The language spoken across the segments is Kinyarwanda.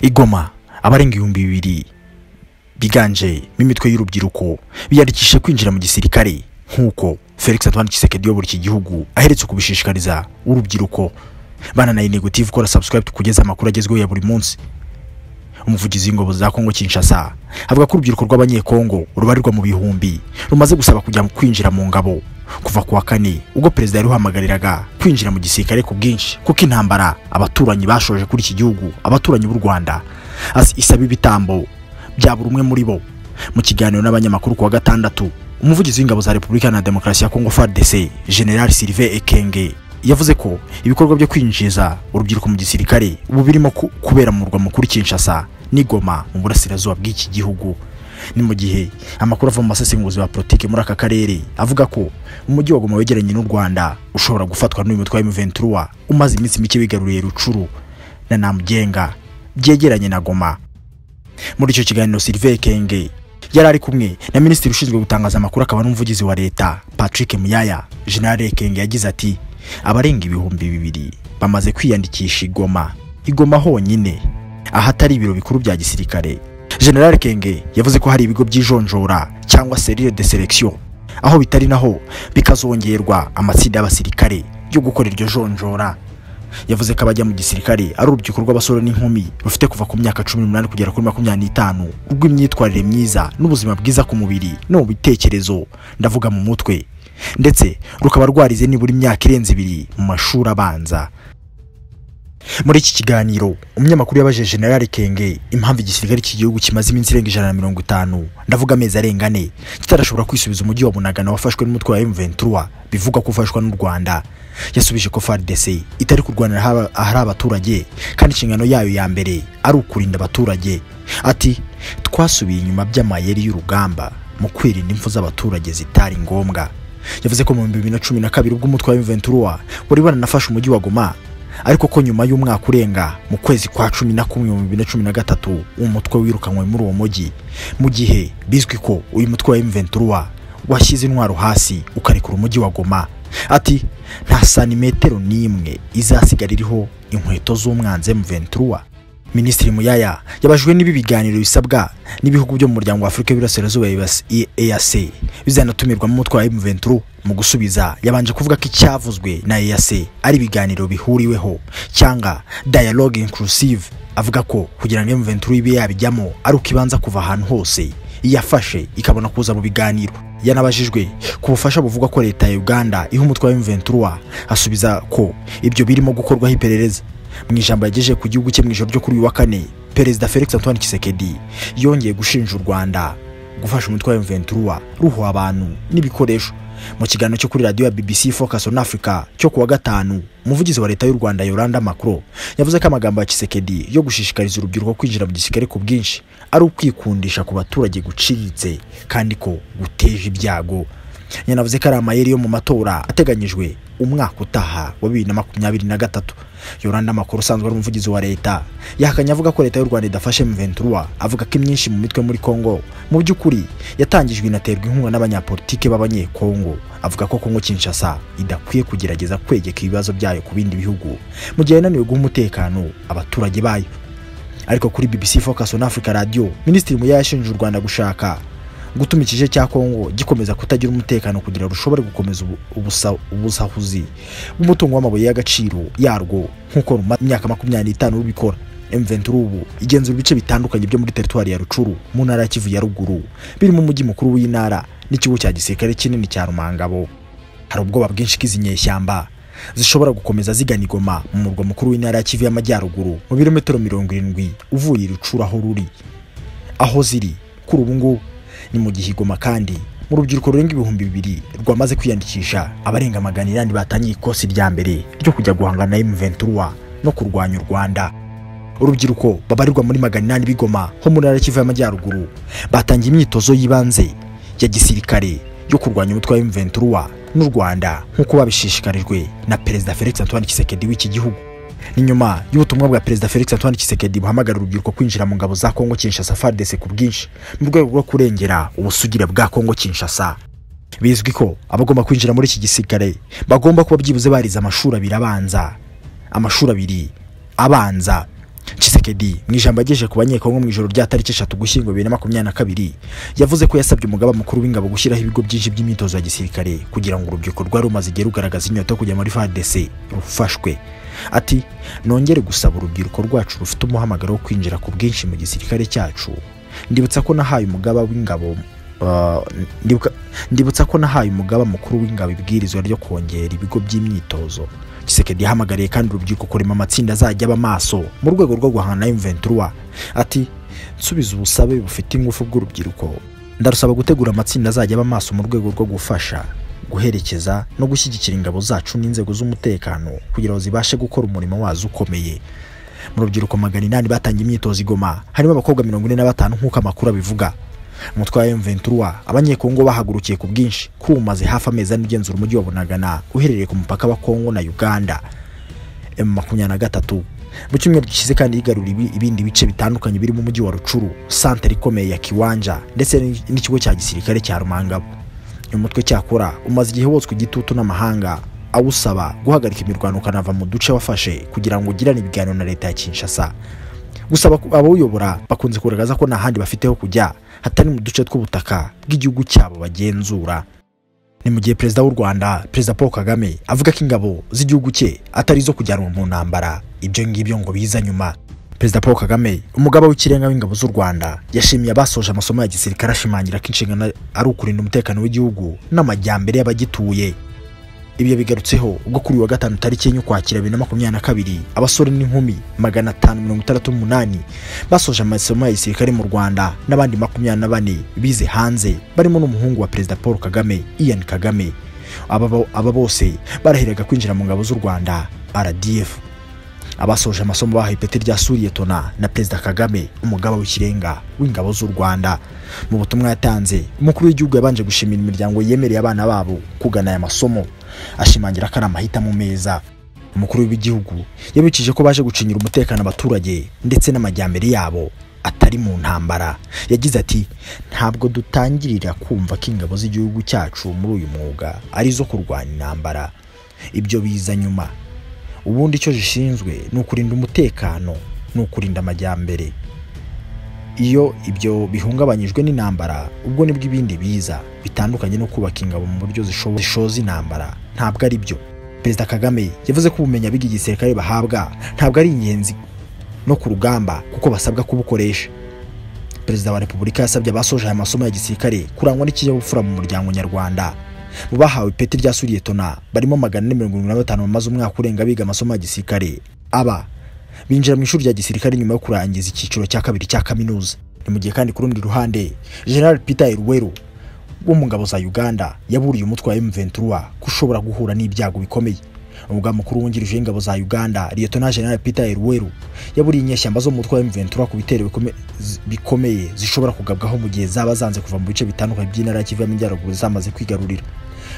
Igoma abarenga 2,000 biganje mimitwe y'urubyiruko biyandikisha kwinjira mu gisirikare nkuko Felix Antoine Tshisekedi yo buri gihugu aheretse kubishishikariza urubyiruko bana na negative kora subscribe kugeza amakuru agezweho ya buri munsi. Umuvugizi w'ingabo za Kongo Kinshasa avuga ko urubyiruko rw'abanyekongo rubarirwa mu bihumbi rumaze gusaba kujya kwinjira mu ngabo kuva kuwa kane ubwo president yari uhamagariraga kwinjira mu gisirikare ku bwinshi kuko intambara abaturanyi bashoje kuri iki gihugu abaturanyi b'u Rwanda isaba ibitambo bya buri umwe muri bo. Mu kiganiro n'abanyamakuru kuwa gatandatu umuvugizi w'ingabo za Repubulika na Demokarasi ya Kongo FARDC General Sylvain Ekenge yavuze ko ibikorwa byo kwinjiza urubyiruko mu gisirikare ubu birimo kubera mu murwa mukuru Kinshasa n'Igoma mu burasirazuba bw'iki gihugu. Ni mu gihe amakuru ava mu masesenguzi wa politike muri aka karere avuga ko umujyi wa Goma wegeranye n'u Rwanda ushobora gufatwa n'uyu mutwe wa M23 umaze iminsi mike bigaruriye Rucuru na Namugenga byegeranye na Goma. Muri icyo kiganiro Sylvain Ekenge yari ari kumwe na minisitiri ushinzwe gutangaza amakuru akaba n'umuvugizi wa leta Patrick Muyaya. General Ekenge yagize ati abarenga 2,000 bamaze kwiyandikisha Igoma honyine ahatari ibiro bikuru bya gisirikare. General Ekenge yavuze ko hari ibigo by'ijonjora cyangwa cellule de sélection aho bitari naho bikazongerwa amatsinda y'abasirikare yo gukora iryo jonjora. Yavuze ko abajya mu gisirikare ari urubyiruko rw'abasore n'inkumi rufite kuva ku myaka 18 kugera kuri 25 rw'imyitwarire myiza n'ubuzima bwiza ku mubiri no mu bitekerezo ndavuga mu mutwe, ndetse rukaba rwarize nibura imyaka irenze 2 mu mashuri abanza. Muri iki kiganiro umunyamakuru yabaje General Ekenge impamvu igisirikare cy'igihugu kimaze iminsi irenga 150 ndavuga amezi arenga 4 kitarashobora kwisubiza umujyi wa Bunagana wafashwe n'umutwe wa M23 bivuga ko ufashwa n'u Rwanda. Yasubije ko FARDC itari kurwanira ahari abaturage kandi inshingano yayo ya mbere ari ukurinda abaturage. Ati twasubiye inyuma by'amayeri y'urugamba mu kwirinda impfu z'abaturage zitari ngombwa. Yavuze ko mu 2012 ubwo umutwe wa M23 wari wanafashe umujyi wa Goma, ariko ko nyuma y'umwaka urenga mu kwezi kwa 11 mu 2013 umutwe wirukanywe muri uwo mujyi, mu gihe bizwi ko uyu mutwe wa M23 washyize intwaro hasi ukarekura umujyi wa Goma. Ati nta santimetero n'imwe izasigara iriho inkweto z'umwanzi M23. Minisitiri Muyaya yabajwe n'ibi biganiro bisabwa n'ibihugu byo mu muryango wa Afrika y'Iburasirazuba EAC bizanatumirwa mu mutwe wa M23. Mu gusubiza yabanje kuvuga ko icyavuzwe na EAC ari biganiro bihuriweho cyangwa dialogue inclusive. Avuga ko kugira ngo M23 ibe yabijyamo ari ukibanza kuva ahantu hose yafashe ikabona kuza mu biganiro. Yanabajijwe ku bufasha buvuga ko leta ya Uganda iha umutwe wa M23, asubiza ko ibyo birimo gukorwaho iperereza. Mu ijambo yagejeje ku gihugu cye mu ijoro ryo kuri uyu wa kane, Perezida Felix Antoine Tshisekedi yongeye gushinja u Rwanda gufasha umutwe wa M23 ruho abantu n'ibikoresho. Mu kiganiro cyo kuri radio ya BBC Focus on Africa cyo kuwa gatanu, umuvugizi wa leta y'u Rwanda Yolanda Macron yavuze ko amagambo ya Tshisekedi yo gushishikariza urubyiruko kwinjira mu gisirikare ku bwinshi ari ukwikundisha ku baturage guciriritse kandi ko guteje ibyago. Yanavuze ko ari amayeri yo mu matora ateganyijwe umwaka utaha wa 2023. Yolanda Macron usanzwe ari umuvugizi wa leta yahakanye avuga ko leta y'u Rwanda idafashe M23, avuga ko imyinshi mu mitwe muri Kongo mu by'ukuri yatangijwe inaterwa inkunga n'abanyapolitike b'abanyekongo. Avuga ko Kongo Kinshasa idakwiye kugerageza kwegeka ibibazo byayo ku bindi bihugu mu gihe yananiwe guha umutekano abaturage bayo. Ariko kuri BBC Focus on Africa radio, Minisitiri Muyaya yashinje u Rwanda gushaka gutuma ikije cya Kongo gikomeza kutagira umutekano kugira rushobore gukomeza ubusahuzi bw'umutungo w'amabuye y'agaciro yarwo nkuko mu myaka 25 rubikora. M23 ubu igenzura ibice bitandukanye byo muri territoire ya Rucuru mu ntara ya Kivu ya ruguru birimo umujyi mukuru w'intara n'ikigo cya gisirikare kinini cya Rumangabo. Hari ubwoba bwinshi kizinyeshyamba zishobora gukomeza zigana Igoma mu murwa mukuru w'intara ya Kivu y'amajyaruguru mu birometero 70 uvuye Rucuru aho ruri. Aho ziri kuri ubu ngo ni mu gihe Igoma kandi mu rubyiruko rurenga 2,000 rwamaze kwiyandikisha abarenga 100 batangiye ikosi rya mbere ryo kujya guhangana na M23 no kurwanya u Rwanda. Urubyiruko babarirwa muri 800 b'Igoma ho mu ntara ya Kivu y'amajyaruguru batangiye imyitozo yibanze ya gisirikare yo kurwanya umutwe wa M23 n'u Rwanda nkuko babishishikarijwe na Perezida Felix Antoine Tshisekedi w'iki gihugu. Ni nyuma y'ubutumwa bwa Perezida Felix Antoine Tshisekedi buhamagara urubyiruko kwinjira mu ngabo za Kongo Kinshasa FARDC ku bwinshi mu rwego rwo kurengera ubusugire bwa Kongo Kinshasa. Bizwi ko abagomba kwinjira muri iki gisirikare bagomba kuba byibuze bariza amashuri 2 abanza. Tshisekedi mu ijambo agejeje ku banyekongo mu ijoro rya tariki 3 Ugushyingo 2022 yavuze ko yasabye umugaba mukuru w'ingabo gushyiraho ibigo byinshi by'imyitozo ya gisirikare kugira ngo urubyiruko rwari rumaze igihe rugaragaza inyota yo kujya muri FARDC rufashwe. Ati nongere gusaba urubyiruko rwacu rufite umuhamagaro wo kwinjira ku bwinshi mu gisirikare cyacu. Ndibutsa ko nahaye umugaba mukuru w'ingabo ibwirizwa ryo kongera ibigo by'imyitozo. Tshisekedi yahamagariye kandi urubyiruko kurema amatsinda azajya bamaso mu rwego rwo guhangana na M23. Ati nsubiza ubusabe bufite ingufu bw'urubyiruko, ndarusaba gutegura amatsinda azajya bamaso mu rwego rwo gufasha, guherekeza no gushyigikira ingabo zacu n'inzego z'umutekano kugira ngo zibashe gukora umurimo wazo ukomeye. Mu rubyiruko 800 batangiye imyitozo i Goma, harimo abakobwa 45 nk'uko amakuru abivuga. Umutwe wa M23 abanyekongo bahagurukiye ku bwinshi kumaze hafi amezi n'ugenzura umujyi wa Bunagana uherereye ku mupaka wa Kongo na Uganda. M23 mu cyumweru gishize kandi yigarura ibindi bice bitandukanye birimo umujyi wa Rucuru, santere ikomeye ya Kiwanja ndetse n'ikigo cya gisirikare cya Rumangabo. Umutwe cyakora umaze igihe wotswe igitutu n'amahanga awusaba guhagarika imirwano kanava mu duce wafashe kugira ngo ugirane ibiganiro na leta ya Kinshasa. Gusa abawuyobora bakunze kugaragaza ko nta handi bafiteho kujya hatari mu duce tw'ubutaka bw'igihugu cyabo bagenzura. Ni mu gihe Perezida w'u Rwanda, Perezida Paul Kagame, avuga ko ingabo z'igihugu cye atari zo kujyanwa mu ntambara, ibyo ngibyo ngo biza nyuma. Perezida Paul Kagame, umugaba w'ikirenga w'ingabo z'u Rwanda, yashimiye abasoje amasomo ya gisirikare ashimangira ko inshingano ari ukurinda umutekano w'igihugu n'amajyambere y'abagituye. Ibyo bigarutseho ubwo kuri wa gatanu tariki y'Ukwakira 2022 abasore n'inkumi 568 basoje amasomo ya gisirikare mu Rwanda n'abandi 24 bize hanze barimo n'umuhungu wa Perezida Paul Kagame, Ian Kagame. Aba bose barahiraga kwinjira mu ngabo z'u Rwanda RDF. Abasoje amasomo bahaye ipeti rya Suriyetona na Perezida Kagame, umugaba w'ikirenga w'ingabo z'u Rwanda. Mu butumwa yatanze, umukuru w'igihugu yabanje gushimira imiryango yemereye abana babo kugana aya masomo, ashimangira ko ari amahitamo meza. Umukuru w'igihugu yabikije ko baje gucinyira umutekano abaturage ndetse n'amajyambere yabo atari mu ntambara. Yagize ati ntabwo dutangirira kumva ko ingabo z'igihugu cyacu muri uyu mwuga ari zo kurwanya intambara, ibyo biza nyuma. Ubundi icyo gishinzwe ni ukurinda umutekano n'ukurinda amajyambere. Iyo ibyo bihungabanyijwe n'intambara, ubwo nibwo ibindi biza bitandukanye no kubaka ingabo mu buryo zishoza intambara. Ntabwo ari byo. Perezida Kagame yavuze ko ubumenyi ab'igihe gisirikare bahabwa ntabwo ari ingenzi no ku rugamba kuko basabwa kubukoresha. Perezida wa Repubulika yasabye abasoje aya masomo ya gisirikare kurangwa n'ikinyabupfura mu muryango nyarwanda. Mu bahawe ipeti rya Suriyetona barimo 475 bamaze umwaka urenga biga amasomo ya gisirikare. Aba binjira mu ishuri rya gisirikare nyuma yo kurangiza icyiciro cya kabiri cya kaminuza. Ni mu gihe kandi ku rundi ruhande General Peter Elweru wo mu ngabo za Uganda yaburiye umutwe wa M23 kushobora guhura n'ibyago bikomeye. Umugaba mukuru wungirije w'ingabo za Uganda, Lieutenant General Peter Elweru, yaburiye inyeshyamba zo mu mutwe wa M23 ku bitero bikomeye zishobora kugabwaho mu gihe zaba zanze kuva mu bice bitandukanye by'intara ya Kivu y'Amajyaruguru zamaze kwigarurira.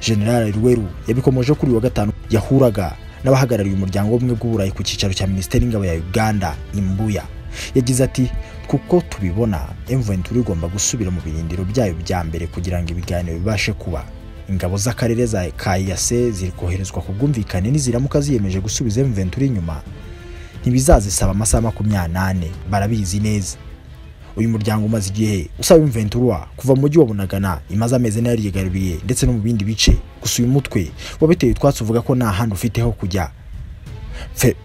General Elweru yabikomoje kuri wa gatanu yahuraga n'abahagarariye umuryango w'ubumwe bw'Uburayi ku cyicaro cya Minisiteri y'Ingabo ya Uganda Imbuya. Yagize ati kuko tubibona M23 igomba gusubira mu birindiro byayo bya mbere kugira ngo ibiganiro bibashe kuba. Ingabo z'akarere za KIAC ziri koherezwa ku bwumvikane niziramuka ziyemeje gusubiza M23 inyuma ntibizazisaba amasaha 28, barabizi neza. Uyu muryango umaze igihe usaba M23 kuva mu mujyi wa Bunagana imaze amezi n'ari yigaruriye ndetse no mu bindi bice. Gusa uyu mutwe wabiteye twatse uvuga ko nta handi ufiteho kujya.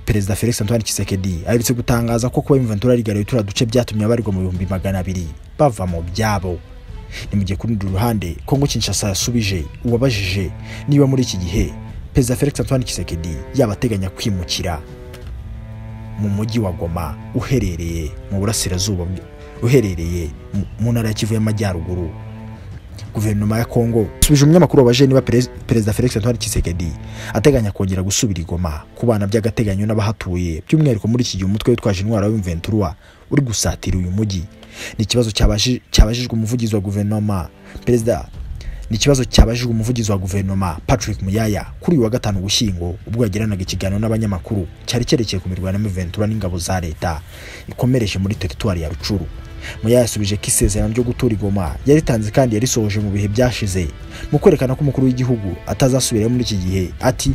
Perezida Felix Antoine Tshisekedi aherutse gutangaza ko kuba M23 arigaruye turaduce byatumye abarirwa mu 200 bava mu byabo. Ni mu gihe ku rundi ruhande Kongo Kinshasa yasubije uwabajije niba muri iki gihe Perezida Felix Antoine Tshisekedi yabateganya kwimukira mu mujyi wa Goma uherereye mu burasirazuba uherereye mu ntara ya Kivu y'Amajyaruguru. Guverinoma ya Kongo subije umunyamakuru wabaje niba Perezida Felix Antoine Tshisekedi ateganya kongera gusubira i Goma kubana by'agateganyo n'abahatuye, by'umwihariko muri iki gihe umutwe witwaje intwaro wa M23 uri gusatira uyu mujyi. Ni ikibazo cyabajijwe umuvugizi wa guverinoma Patrick Muyaya kuri wa gatanu Ugushyingo ubwo yagiranaga ikiganiro n'abanyamakuru cyari cyerekeye ku mirwano M23 n'ingabo za leta ikomereje muri teritwari ya Rucuru. Muyaya yasubije ko isezerano ryo gutura i Goma yaritanze kandi yarisohoje mu bihe byashize mu kwerekana ko umukuru w'igihugu atazasubira muri iki gihe. Ati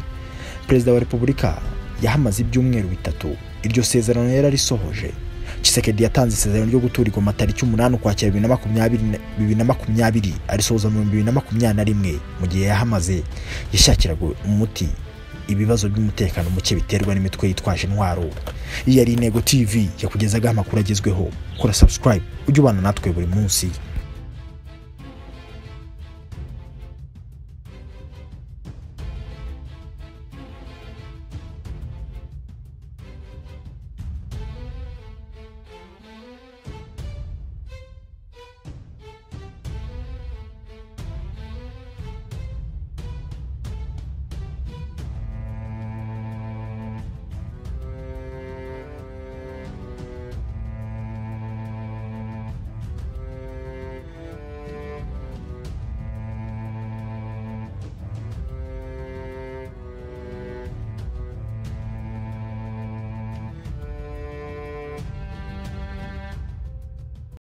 Perezida wa Repubulika yahamaze ibyumweru 3 iryo sezerano yararisohoje. Tshisekedi yatanze isezerano ryo gutura i Goma tariki 8 Ukwakira 2020 arisoza mu 2021 mu gihe yahamaze yashakiraga umuti ibibazo by'umutekano muke biterwa n'imitwe yitwaje intwaro. Iyi ari Intego TV yakugezagaho amakuru agezweho. Kora subscribe ujye ubana natwe buri munsi.